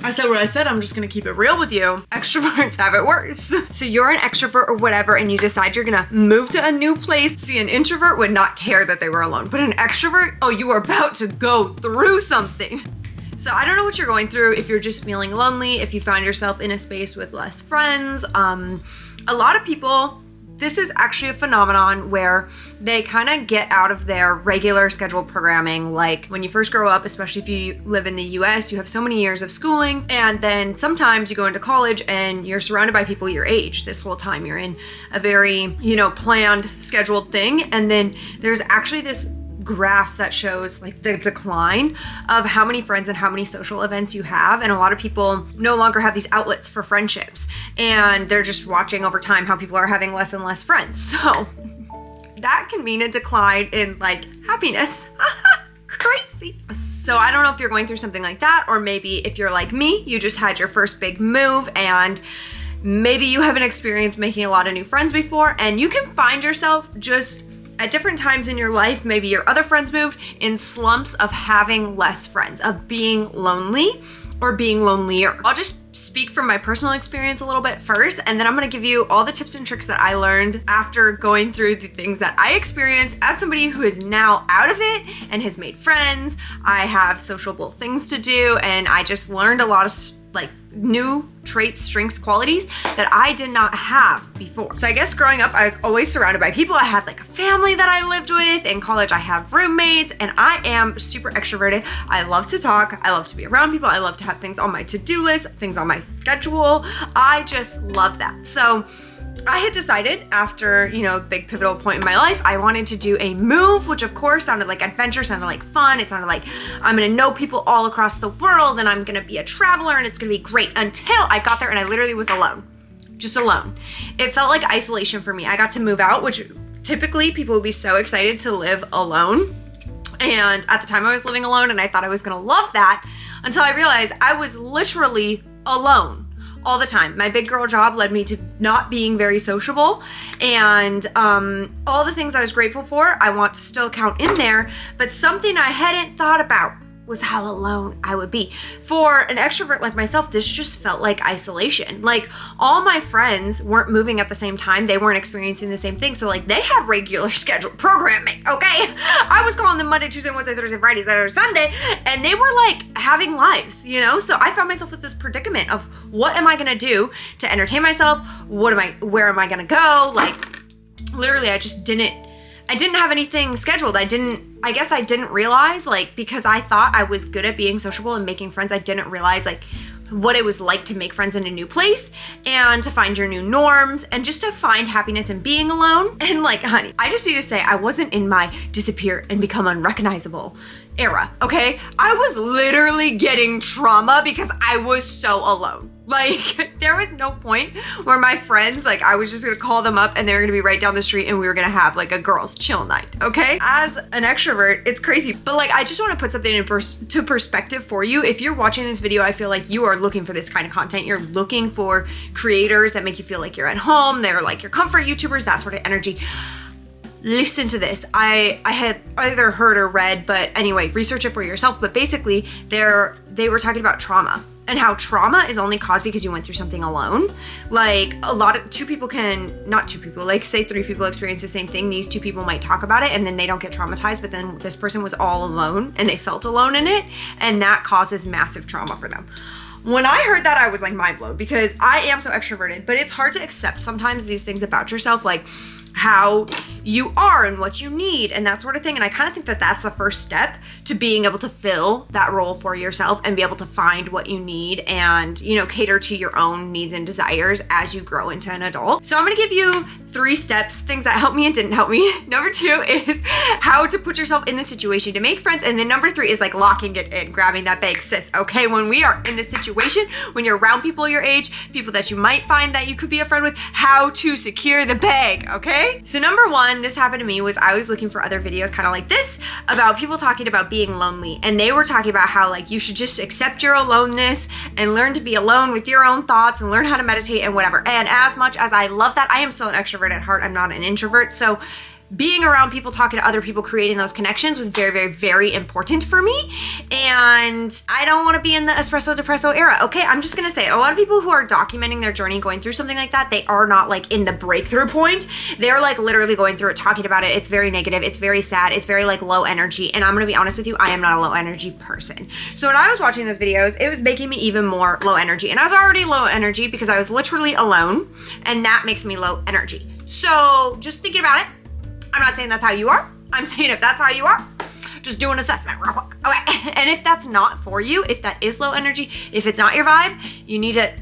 I said what I said, I'm just gonna keep it real with you. Extroverts have it worse. So you're an extrovert or whatever, and you decide you're gonna move to a new place. See, an introvert would not care that they were alone, but an extrovert, oh, you are about to go through something. So I don't know what you're going through, if you're just feeling lonely, if you found yourself in a space with less friends. A lot of people, this is actually a phenomenon where they kind of get out of their regular scheduled programming. Like when you first grow up, especially if you live in the US, you have so many years of schooling, and then sometimes you go into college and you're surrounded by people your age this whole time. You're in a very, planned, scheduled thing. And then there's actually this graph that shows like the decline of how many friends and how many social events you have. And a lot of people no longer have these outlets for friendships, and they're just watching over time how people are having less and less friends. So that can mean a decline in like happiness. Crazy. So I don't know if you're going through something like that, or maybe if you're like me, you just had your first big move and maybe you haven't experienced making a lot of new friends before, and you can find yourself just at different times in your life, maybe your other friends moved, in slumps of having less friends, of being lonely or being lonelier. I'll just speak from my personal experience a little bit first, and then I'm gonna give you all the tips and tricks that I learned after going through the things that I experienced as somebody who is now out of it and has made friends. I have sociable things to do, and I just learned a lot of like new traits, strengths, qualities that I did not have before. So I guess growing up, I was always surrounded by people. I had like a family that I lived with. In college, I have roommates, and I am super extroverted. I love to talk. I love to be around people. I love to have things on my to-do list, things on my schedule. I just love that. So I had decided after, a big pivotal point in my life, I wanted to do a move, which of course sounded like adventure, sounded like fun. It sounded like I'm gonna know people all across the world and I'm gonna be a traveler and it's gonna be great, until I got there and I literally was alone, just alone. It felt like isolation for me. I got to move out, which typically people would be so excited to live alone. And at the time I was living alone and I thought I was gonna love that, until I realized I was literally alone all the time. My big girl job led me to not being very sociable, and all the things I was grateful for, I want to still count in there, but something I hadn't thought about was how alone I would be. For an extrovert like myself, this just felt like isolation. Like all my friends weren't moving at the same time. They weren't experiencing the same thing. So like they had regular scheduled programming, okay? I was calling them Monday, Tuesday, Wednesday, Thursday, Friday, Saturday, Sunday, and they were like having lives, So I found myself with this predicament of what am I gonna do to entertain myself? Where am I gonna go? Like literally I didn't have anything scheduled. I guess I didn't realize, like, because I thought I was good at being sociable and making friends, I didn't realize like what it was like to make friends in a new place and to find your new norms and just to find happiness in being alone. And like, honey, I just need to say I wasn't in my disappear and become unrecognizable era, okay? I was literally getting trauma because I was so alone. Like there was no point where my friends, like I was just gonna call them up and they were gonna be right down the street and we were gonna have like a girls chill night, okay? As an extrovert, it's crazy. But like, I just wanna put something into perspective for you. If you're watching this video, I feel like you are looking for this kind of content. You're looking for creators that make you feel like you're at home. They're like your comfort YouTubers, that sort of energy. Listen to this. I had either heard or read, but anyway, research it for yourself. But basically, they were talking about trauma and how trauma is only caused because you went through something alone. Like say 3 people experience the same thing. These 2 people might talk about it and then they don't get traumatized, but then this person was all alone and they felt alone in it, and that causes massive trauma for them. When I heard that, I was like mind blown, because I am so extroverted, but it's hard to accept sometimes these things about yourself, like how you are and what you need and that sort of thing. And I kind of think that that's the first step to being able to fill that role for yourself and be able to find what you need and, cater to your own needs and desires as you grow into an adult. So I'm gonna give you 3 steps, things that helped me and didn't help me. Number 2 is how to put yourself in the situation to make friends. And then number 3 is like locking it in, grabbing that bag, sis, okay? When we are in this situation, when you're around people your age, people that you might find that you could be a friend with, how to secure the bag, okay? So number 1, this happened to me, was I was looking for other videos kind of like this about people talking about being lonely. And they were talking about how like you should just accept your aloneness and learn to be alone with your own thoughts and learn how to meditate and whatever. And as much as I love that, I am still an extrovert at heart. I'm not an introvert. So being around people, talking to other people, creating those connections was very, very, very important for me. And I don't want to be in the espresso depresso era. Okay, I'm just gonna say it. A lot of people who are documenting their journey going through something like that, they are not like in the breakthrough point. They're like literally going through it, talking about it. It's very negative, it's very sad, it's very like low energy. And I'm gonna be honest with you, I am not a low energy person. So when I was watching those videos, it was making me even more low energy. And I was already low energy because I was literally alone, and that makes me low energy. So just thinking about it, I'm not saying that's how you are. I'm saying if that's how you are, just do an assessment real quick. Okay, and if that's not for you, if that is low energy, if it's not your vibe, you need to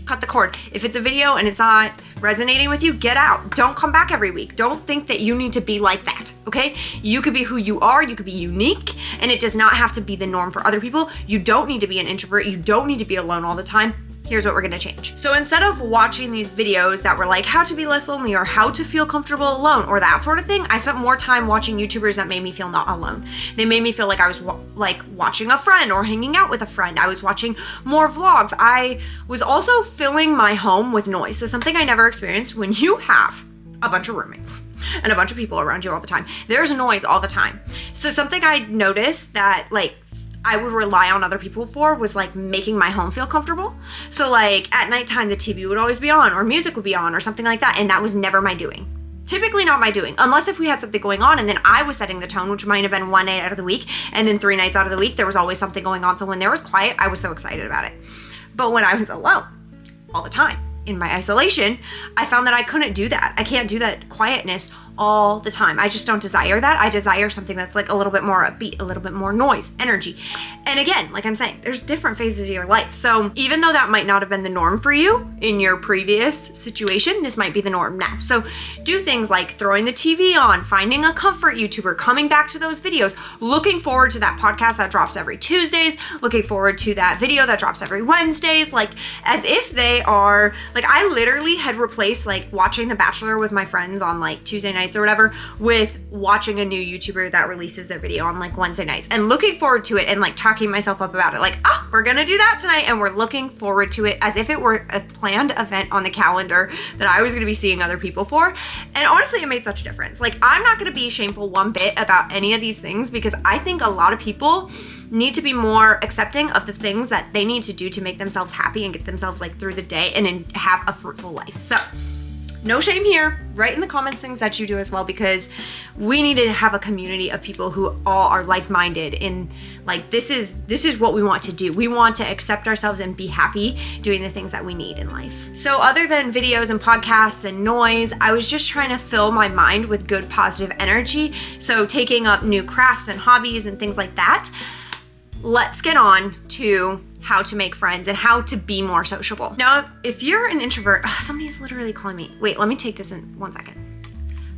cut the cord. If it's a video and it's not resonating with you, get out. Don't come back every week. Don't think that you need to be like that, okay? You could be who you are, you could be unique, and it does not have to be the norm for other people. You don't need to be an introvert, you don't need to be alone all the time. Here's what we're gonna change. So instead of watching these videos that were like how to be less lonely or how to feel comfortable alone or that sort of thing, I spent more time watching YouTubers that made me feel not alone. They made me feel like I was like watching a friend or hanging out with a friend. I was watching more vlogs. I was also filling my home with noise. So something I never experienced when you have a bunch of roommates and a bunch of people around you all the time. There's noise all the time. So something I noticed that like I would rely on other people for was like making my home feel comfortable. So like at nighttime, the TV would always be on or music would be on or something like that. And that was never my doing. Typically not my doing, unless if we had something going on and then I was setting the tone, which might have been one night out of the week. And then 3 nights out of the week, there was always something going on. So when there was quiet, I was so excited about it. But when I was alone all the time in my isolation, I found that I couldn't do that. I can't do that quietness all the time. I just don't desire that. I desire something that's like a little bit more upbeat, a little bit more noise, energy. And again, like I'm saying, there's different phases of your life. So even though that might not have been the norm for you in your previous situation, this might be the norm now. So do things like throwing the TV on, finding a comfort YouTuber, coming back to those videos, looking forward to that podcast that drops every Tuesdays, looking forward to that video that drops every Wednesdays, like as if they are, like I literally had replaced like watching The Bachelor with my friends on like Tuesday nights or whatever with watching a new YouTuber that releases their video on like Wednesday nights and looking forward to it and like talking myself up about it. Like, we're gonna do that tonight and we're looking forward to it as if it were a planned event on the calendar that I was gonna be seeing other people for. And honestly, it made such a difference. Like, I'm not gonna be shameful one bit about any of these things because I think a lot of people need to be more accepting of the things that they need to do to make themselves happy and get themselves like through the day and have a fruitful life. So no shame here. Write in the comments things that you do as well, because we need to have a community of people who all are like-minded in like this is what we want to do. We want to accept ourselves and be happy doing the things that we need in life. So other than videos and podcasts and noise, I was just trying to fill my mind with good positive energy. So taking up new crafts and hobbies and things like that. Let's get on to how to make friends and how to be more sociable. Now, if you're an introvert, somebody is literally calling me. Wait, let me take this in 1 second.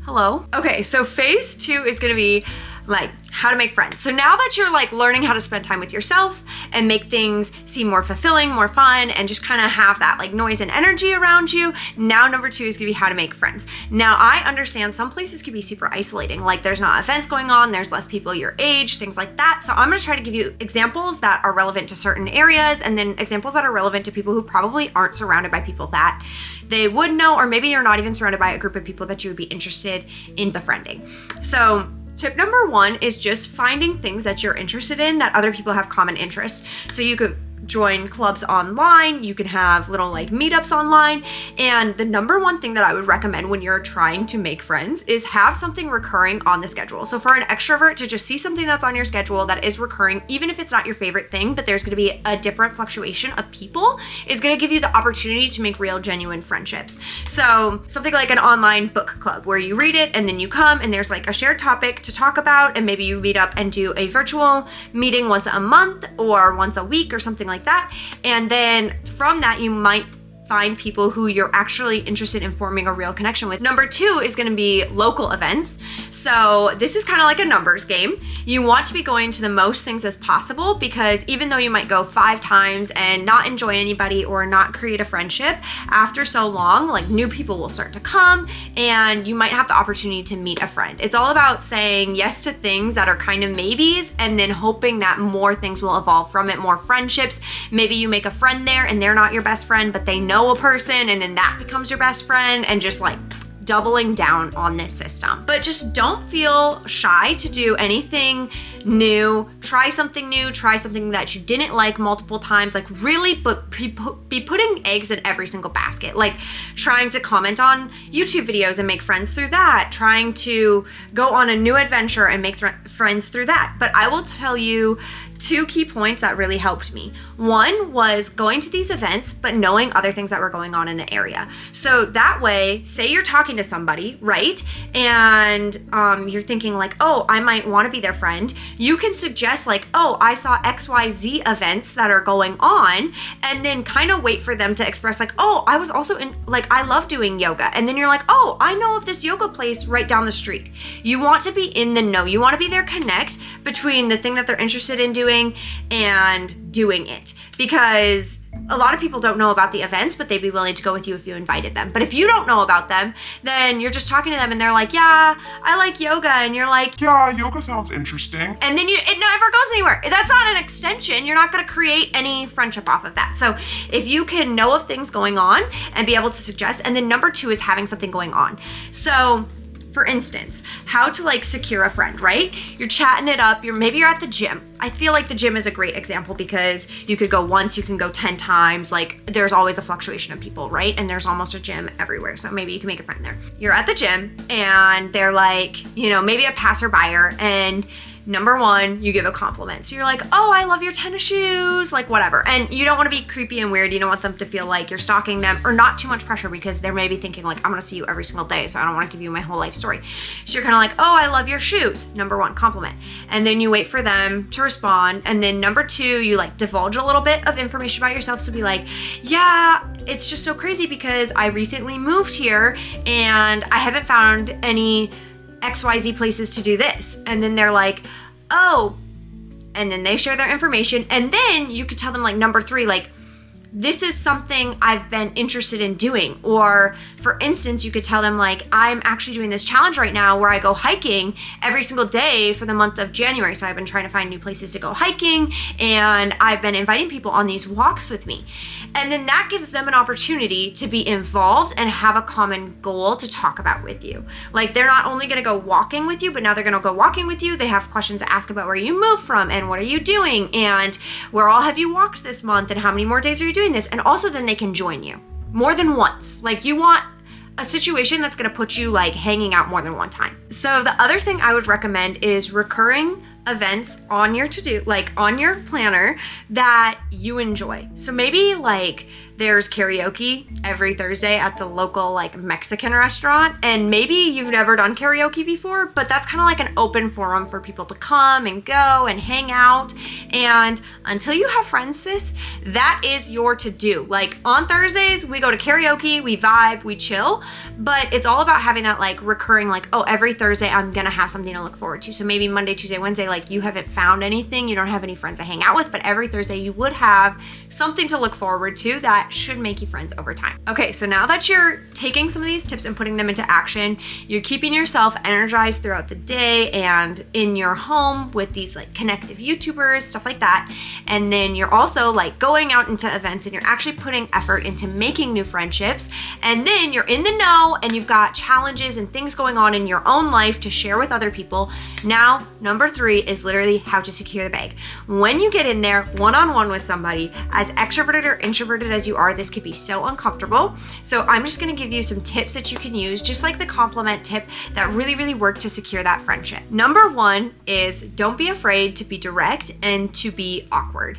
Hello? Okay, so phase 2 is gonna be like how to make friends. So now that you're like learning how to spend time with yourself and make things seem more fulfilling, more fun, and just kind of have that like noise and energy around you, now number 2 is gonna be how to make friends. Now I understand some places can be super isolating, like there's not events going on, there's less people your age, things like that. So I'm gonna try to give you examples that are relevant to certain areas and then examples that are relevant to people who probably aren't surrounded by people that they would know, or maybe you're not even surrounded by a group of people that you would be interested in befriending. So tip number 1 is just finding things that you're interested in that other people have common interests. So you could join clubs online, you can have little like meetups online, and the number 1 thing that I would recommend when you're trying to make friends is have something recurring on the schedule. So for an extrovert to just see something that's on your schedule that is recurring, even if it's not your favorite thing, but there's gonna be a different fluctuation of people, is gonna give you the opportunity to make real, genuine friendships. So something like an online book club where you read it and then you come and there's like a shared topic to talk about, and maybe you meet up and do a virtual meeting once a month or once a week or something like that. And then from that, you might find people who you're actually interested in forming a real connection with. Number 2 is gonna be local events. So this is kind of like a numbers game. You want to be going to the most things as possible, because even though you might go 5 times and not enjoy anybody or not create a friendship, after so long, like new people will start to come and you might have the opportunity to meet a friend. It's all about saying yes to things that are kind of maybes and then hoping that more things will evolve from it, more friendships. Maybe you make a friend there and they're not your best friend, but they know a person, and then that becomes your best friend, and just like doubling down on this system. But just don't feel shy to do anything new. Try something new, try something that you didn't like multiple times. Like really be putting eggs in every single basket. Like trying to comment on YouTube videos and make friends through that. Trying to go on a new adventure and make friends through that. But I will tell you 2 key points that really helped me. One was going to these events, but knowing other things that were going on in the area. So that way, say you're talking to somebody, right? And you're thinking like, oh, I might want to be their friend. You can suggest like, oh, I saw XYZ events that are going on, and then kind of wait for them to express like, oh, I was also in, like, I love doing yoga. And then you're like, oh, I know of this yoga place right down the street. You want to be in the know. You want to be their connect between the thing that they're interested in doing and doing it, because a lot of people don't know about the events, but they'd be willing to go with you if you invited them. But if you don't know about them, then you're just talking to them and they're like, yeah, I like yoga. And you're like, yeah, yoga sounds interesting. And then it never goes anywhere. That's not an extension. You're not going to create any friendship off of that. So if you can know of things going on and be able to suggest, and then number 2 is having something going on. So for instance, how to like secure a friend, right? You're chatting it up. Maybe you're at the gym. I feel like the gym is a great example because you could go once, you can go 10 times. Like there's always a fluctuation of people, right? And there's almost a gym everywhere. So maybe you can make a friend there. You're at the gym and they're like, maybe a passerby, and number 1, you give a compliment. So you're like, oh, I love your tennis shoes, like whatever. And you don't want to be creepy and weird. You don't want them to feel like you're stalking them, or not too much pressure, because they're maybe thinking like, I'm going to see you every single day, so I don't want to give you my whole life story. So you're kind of like, oh, I love your shoes. Number 1, compliment. And then you wait for them to respond. And then number 2, you like divulge a little bit of information about yourself. So be like, yeah, it's just so crazy because I recently moved here and I haven't found any XYZ places to do this. And then they're like, oh, and then they share their information. And then you could tell them like number 3, like, this is something I've been interested in doing. Or for instance, you could tell them like, I'm actually doing this challenge right now where I go hiking every single day for the month of January. So I've been trying to find new places to go hiking, and I've been inviting people on these walks with me. And then that gives them an opportunity to be involved and have a common goal to talk about with you. Like they're not only gonna go walking with you, but now they're gonna go walking with you. They have questions to ask about where you moved from and what are you doing and where all have you walked this month and how many more days are you doing this. And also then they can join you more than once. Like you want a situation that's gonna put you like hanging out more than one time. So the other thing I would recommend is recurring events on your to-do, like on your planner that you enjoy. So maybe like there's karaoke every Thursday at the local like Mexican restaurant, and maybe you've never done karaoke before, but that's kind of like an open forum for people to come and go and hang out. And until you have friends, sis, that is your to-do. Like on Thursdays, we go to karaoke, we vibe, we chill, but it's all about having that like recurring, like, oh, every Thursday I'm gonna have something to look forward to. So maybe Monday, Tuesday, Wednesday, like you haven't found anything, you don't have any friends to hang out with, but every Thursday you would have something to look forward to that should make you friends over time. Okay, so now that you're taking some of these tips and putting them into action, you're keeping yourself energized throughout the day and in your home with these like connective YouTubers, stuff like that. And then you're also like going out into events and you're actually putting effort into making new friendships. And then you're in the know and you've got challenges and things going on in your own life to share with other people. Now, number 3 is literally how to secure the bag. When you get in there one-on-one with somebody, as extroverted or introverted as you are, this could be so uncomfortable. So I'm just gonna give you some tips that you can use, just like the compliment tip, that really work to secure that friendship. Number 1 is don't be afraid to be direct and to be awkward.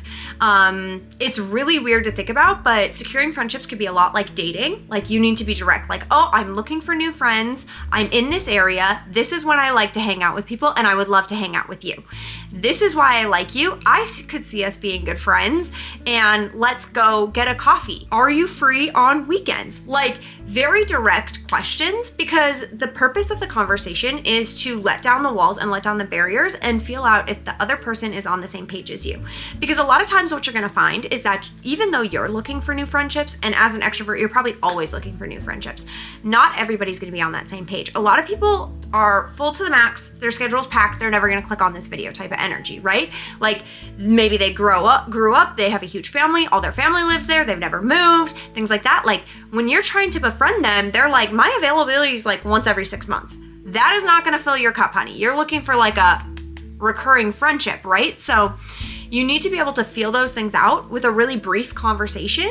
It's really weird to think about, but securing friendships could be a lot like dating. Like you need to be direct, like, oh, I'm looking for new friends. I'm in this area. This is when I like to hang out with people and I would love to hang out with you. This is why I like you. I could see us being good friends and let's go get a coffee. Are you free on weekends? Like very direct questions, because the purpose of the conversation is to let down the walls and let down the barriers and feel out if the other person is on the same page as you. Because a lot of times what you're gonna find is that even though you're looking for new friendships, and as an extrovert, you're probably always looking for new friendships, not everybody's gonna be on that same page. A lot of people are full to the max, their schedule's packed, they're never gonna click on this video type of energy, right? Like maybe they grew up, they have a huge family, all their family lives there, they've never never moved, things like that. Like when you're trying to befriend them, they're like, my availability is like once every 6 months. That is not going to fill your cup, honey. You're looking for like a recurring friendship, right? So you need to be able to feel those things out with a really brief conversation.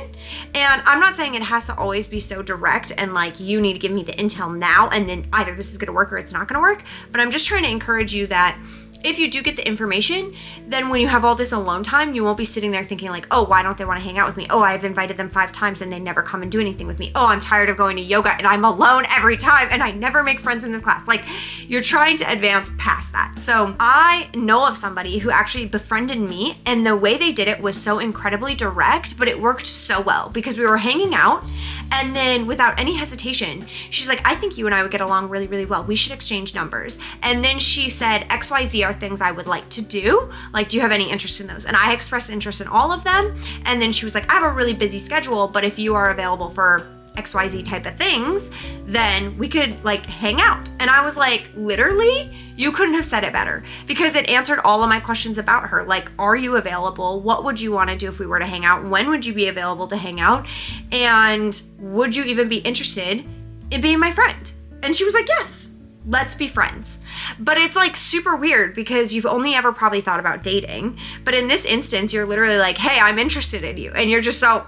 And I'm not saying it has to always be so direct and like, you need to give me the intel now and then either this is going to work or it's not going to work. But I'm just trying to encourage you that if you do get the information, then when you have all this alone time, you won't be sitting there thinking like, oh, why don't they want to hang out with me? Oh, I've invited them 5 times and they never come and do anything with me. Oh, I'm tired of going to yoga and I'm alone every time and I never make friends in this class. Like you're trying to advance past that. So I know of somebody who actually befriended me and the way they did it was so incredibly direct, but it worked so well because we were hanging out and then without any hesitation, she's like, I think you and I would get along really, really well. We should exchange numbers. And then she said, XYZ are things I would like to do. Like, do you have any interest in those? And I expressed interest in all of them. And then she was like, I have a really busy schedule, but if you are available for XYZ type of things, then we could like hang out. And I was like, literally, you couldn't have said it better because it answered all of my questions about her. Like, are you available? What would you want to do if we were to hang out? When would you be available to hang out? And would you even be interested in being my friend? And she was like, yes. Let's be friends. But it's like super weird because you've only ever probably thought about dating. But in this instance, you're literally like, hey, I'm interested in you. And you're just so,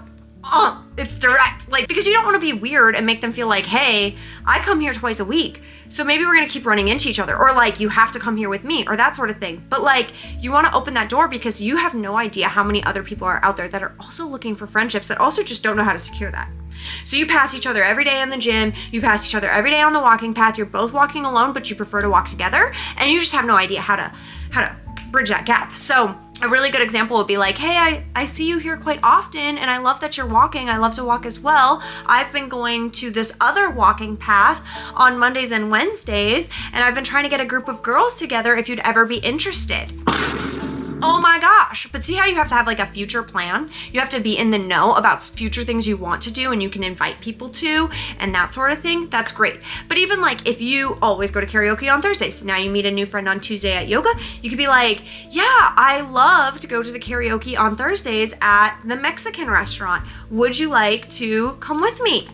it's direct. Like, because you don't want to be weird and make them feel like, hey, I come here twice a week. So maybe we're going to keep running into each other. Or like, you have to come here with me or that sort of thing. But like, you want to open that door because you have no idea how many other people are out there that are also looking for friendships that also just don't know how to secure that. So you pass each other every day in the gym, you pass each other every day on the walking path, you're both walking alone, but you prefer to walk together, and you just have no idea how to bridge that gap. So a really good example would be like, hey, I see you here quite often, and I love that you're walking. I love to walk as well. I've been going to this other walking path on Mondays and Wednesdays, and I've been trying to get a group of girls together if you'd ever be interested. Oh my gosh. But see how you have to have like a future plan? You have to be in the know about future things you want to do and you can invite people to and that sort of thing. That's great. But even like if you always go to karaoke on Thursdays, now you meet a new friend on Tuesday at yoga, you could be like, yeah, I love to go to the karaoke on Thursdays at the Mexican restaurant. Would you like to come with me?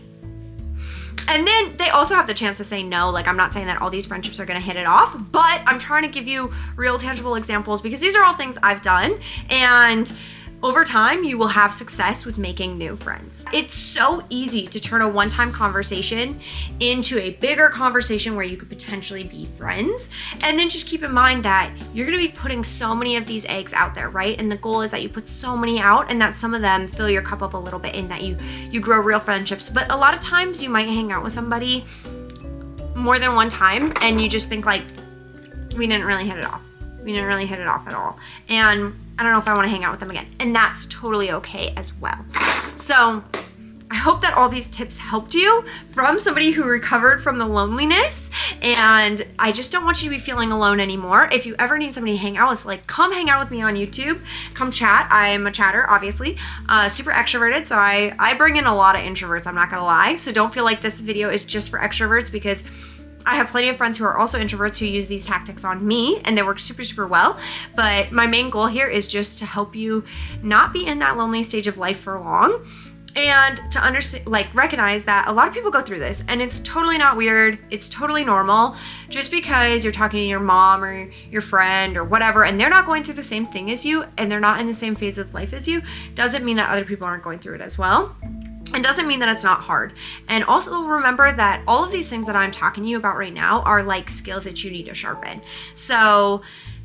And then they also have the chance to say no. Like, I'm not saying that all these friendships are going to hit it off, but I'm trying to give you real tangible examples because these are all things I've done. And over time, you will have success with making new friends. It's so easy to turn a one-time conversation into a bigger conversation where you could potentially be friends. And then just keep in mind that you're gonna be putting so many of these eggs out there, right? And the goal is that you put so many out and that some of them fill your cup up a little bit and that you grow real friendships. But a lot of times you might hang out with somebody more than one time and you just think like, we didn't really hit it off. We didn't really hit it off at all. And I don't know if I want to hang out with them again. And that's totally okay as well. So I hope that all these tips helped you from somebody who recovered from the loneliness. And I just don't want you to be feeling alone anymore. If you ever need somebody to hang out with, like, come hang out with me on YouTube. Come chat. I'm a chatter, obviously. Super extroverted. So I bring in a lot of introverts, I'm not going to lie. So don't feel like this video is just for extroverts because I have plenty of friends who are also introverts who use these tactics on me and they work super, super well. But my main goal here is just to help you not be in that lonely stage of life for long and to understand, like, recognize that a lot of people go through this and it's totally not weird. It's totally normal. Just because you're talking to your mom or your friend or whatever and they're not going through the same thing as you and they're not in the same phase of life as you doesn't mean that other people aren't going through it as well. It doesn't mean that it's not hard. And also remember that all of these things that I'm talking to you about right now are like skills that you need to sharpen. So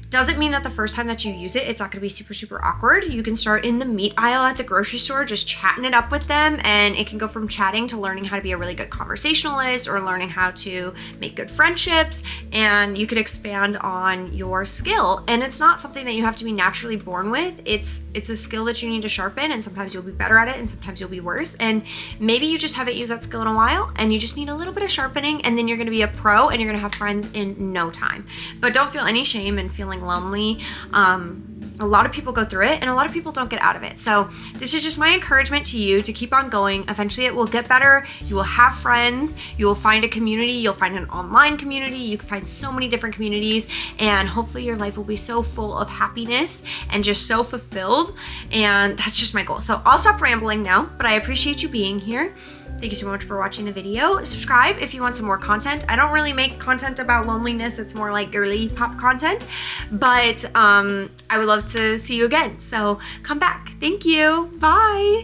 doesn't mean that the first time that you use it, it's not gonna be super, super awkward. You can start in the meat aisle at the grocery store, just chatting it up with them. And it can go from chatting to learning how to be a really good conversationalist or learning how to make good friendships. And you could expand on your skill. And it's not something that you have to be naturally born with. It's a skill that you need to sharpen and sometimes you'll be better at it and sometimes you'll be worse. And maybe you just haven't used that skill in a while and you just need a little bit of sharpening and then you're gonna be a pro and you're gonna have friends in no time. But don't feel any shame in feeling lonely. A lot of people go through it and a lot of people don't get out of it. So this is just my encouragement to you to keep on going. Eventually it will get better. You will have friends. You will find a community. You'll find an online community. You can find so many different communities, and hopefully your life will be so full of happiness and just so fulfilled. And that's just my goal. So I'll stop rambling now, but I appreciate you being here. Thank you so much for watching the video. Subscribe if you want some more content. I don't really make content about loneliness. It's more like girly pop content, but I would love to see you again. So come back. Thank you. Bye.